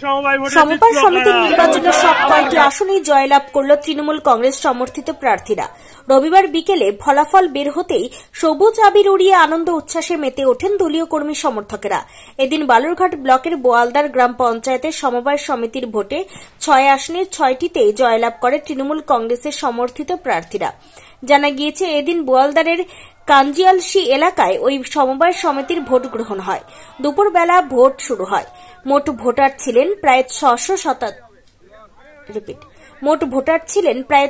সমবায় সমিতির নির্বাচনের সব কয়েকটি আসনেই জয়লাভ করল তৃণমূল কংগ্রেস সমর্থিত প্রার্থীরা। রবিবার বিকেলে ফলাফল বের হতেই সবুজ আবির উড়িয়ে আনন্দ উচ্ছ্বাসে মেতে ওঠেন দলীয় কর্মী সমর্থকেরা। এদিন বালুরঘাট ব্লকের বোয়ালদার গ্রাম পঞ্চায়েতের সমবায় সমিতির ভোটে 6 আসনের 6টিতেই জয়লাভ করে তৃণমূল কংগ্রেসের সমর্থিত প্রার্থীরা। জানা গিয়েছে, এদিন বোয়ালদারের কাঞ্জিয়ালসি এলাকায় ওই সমবায় সমিতির ভোট গ্রহণ হয়। দুপুরবেলা ভোট শুরু হয়। মোট ভোটার ছিলেন প্রায়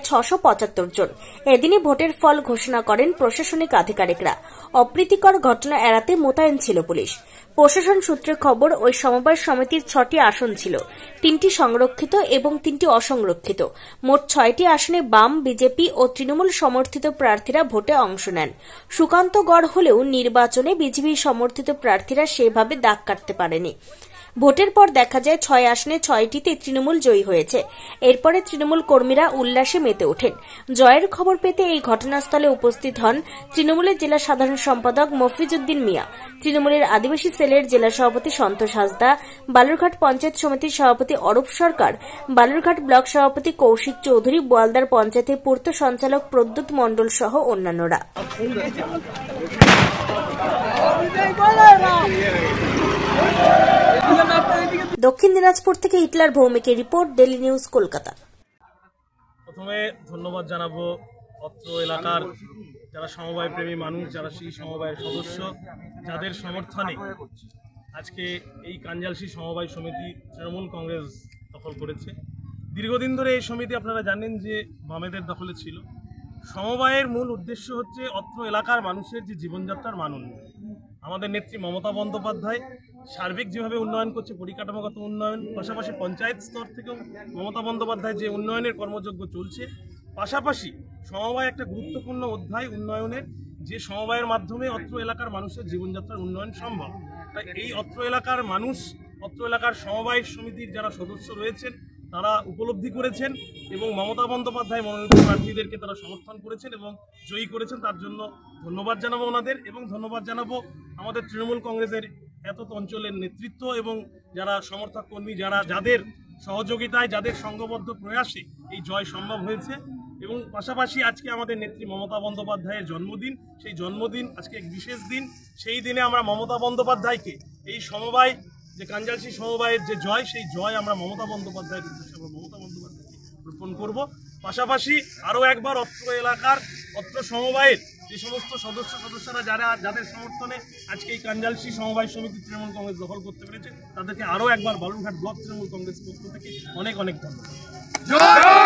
675 জন। এদিনই ভোটের ফল ঘোষণা করেন প্রশাসনিক আধিকারিকরা। অপ্রীতিকর ঘটনা এড়াতে মোতায়েন ছিল পুলিশ। প্রশাসন সূত্রে খবর, ওই সমবায় সমিতির 6টি আসন ছিল, 3টি সংরক্ষিত এবং 3টি অসংরক্ষিত। মোট 6টি আসনে বাম, বিজেপি ও তৃণমূল সমর্থিত প্রার্থীরা ভোটে অংশ নেন। সুকান্ত গড় হলেও নির্বাচনে বিজেপি সমর্থিত প্রার্থীরা সেভাবে দাগ কাটতে পারেনি। ভোটের পর দেখা যায় 6 আসনে 6টিতে তৃণমূল জয়ী হয়েছে। এরপরে তৃণমূল কর্মীরা উল্লাসে মেতে ওঠেন। জয়ের খবর পেতে এই ঘটনাস্থলে উপস্থিত হন তৃণমূলের জেলা সাধারণ সম্পাদক মফিজউদ্দিন মিয়া, তৃণমূলের আদিবাসী সেলের জেলা সভাপতি সন্তোষ হাসদা, বালুরঘাট পঞ্চায়েত সমিতির সভাপতি অরূপ সরকার, বালুরঘাট ব্লক সভাপতি কৌশিক চৌধুরী, বোয়ালদার পঞ্চায়েতের পূর্ত সঞ্চালক প্রদ্যুৎ মণ্ডল সহ অন্যান্যরা। দক্ষিণ দিনাজপুর থেকে হিটলার ভৌমিকের রিপোর্ট, ডেইলি নিউজ, কলকাতা। প্রথমে ধন্যবাদ জানাবো অত্র এলাকার যারা সমবায় প্রেমী মানুষ, যারা সেই সমবায়ের সদস্য, যাদের সমর্থনে আজকে এই কাঞ্জালসি সমবায় সমিতি তৃণমূল কংগ্রেস দখল করেছে। দীর্ঘদিন ধরে এই সমিতি আপনারা জানেন যে বামেদের দখলে ছিল। সমবায়ের মূল উদ্দেশ্য হচ্ছে অত্র এলাকার মানুষের যে জীবনযাত্রার মান উন্নয়ন। আমাদের নেত্রী মমতা বন্দ্যোপাধ্যায় সার্বিক যেভাবে উন্নয়ন করছে, পরিকাঠামোগত উন্নয়ন, পাশাপাশি পঞ্চায়েত স্তর থেকেও মমতা বন্দ্যোপাধ্যায় যে উন্নয়নের কর্মযজ্ঞ চলছে, পাশাপাশি সমবায় একটা গুরুত্বপূর্ণ অধ্যায় উন্নয়নের, যে সমবায়ের মাধ্যমে অত্র এলাকার মানুষের জীবনযাত্রার উন্নয়ন সম্ভব। তাই এই অত্র এলাকার মানুষ, অত্র এলাকার সমবায় সমিতির যারা সদস্য রয়েছেন তারা উপলব্ধি করেছেন এবং মমতা বন্দ্যোপাধ্যায় মনোনীত প্রার্থীদেরকে তারা সমর্থন করেছেন এবং জয়ী করেছেন। তার জন্য ধন্যবাদ জানাবো ওনাদের এবং ধন্যবাদ জানাবো আমাদের তৃণমূল কংগ্রেসের এত অঞ্চলের নেতৃত্ব এবং যারা সমর্থক কর্মী, যাদের সহযোগিতায়, যাদের সংঘবদ্ধ প্রয়াসে এই জয় সম্ভব হয়েছে। এবং পাশাপাশি আজকে আমাদের নেত্রী মমতা বন্দ্যোপাধ্যায়ের জন্মদিন। সেই জন্মদিন আজকে এক বিশেষ দিন। সেই দিনে আমরা মমতা বন্দ্যোপাধ্যায়কে এই সমবায় যে কাঞ্জালসি সমবায়ের যে জয়, সেই জয় আমরা মমতা বন্দ্যোপাধ্যায়ের উদ্দেশ্যে মমতা বন্দ্যোপাধ্যায়কে অর্পণ করব। পাশাপাশি আরও একবার অত্র এলাকার, অত্র সমবায়ের যে সমস্ত সদস্যরা যাদের সমর্থনে আজকে এই কাঞ্জালসি সমবায় সমিতি তৃণমূল কংগ্রেস দখল করতে পেরেছে, তাদেরকে আরও একবার বালুরঘাট ব্লক তৃণমূল কংগ্রেস পক্ষ থেকে অনেক অনেক ধন্যবাদ।